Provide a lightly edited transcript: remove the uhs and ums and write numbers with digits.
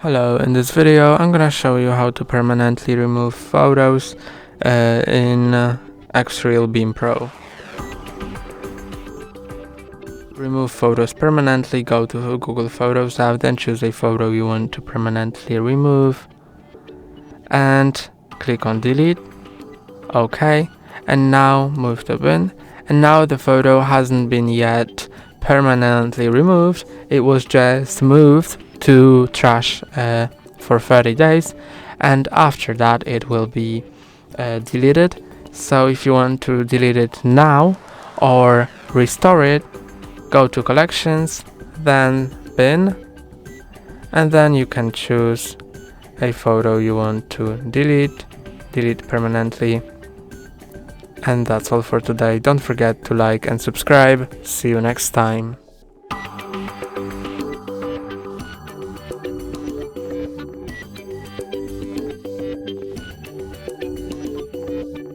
Hello, in this video I'm gonna show you how to permanently remove photos in XREAL Beam Pro. Remove photos permanently, go to Google Photos app, then choose a photo you want to permanently remove and click on delete. OK, and now move to bin, and now the photo hasn't been yet permanently removed, it was just moved to trash for 30 days, and after that it will be deleted. So if you want to delete it now or restore it, go to collections, then bin, and then you can choose a photo you want to delete permanently. And that's all for today. Don't forget to like and subscribe. See you next time.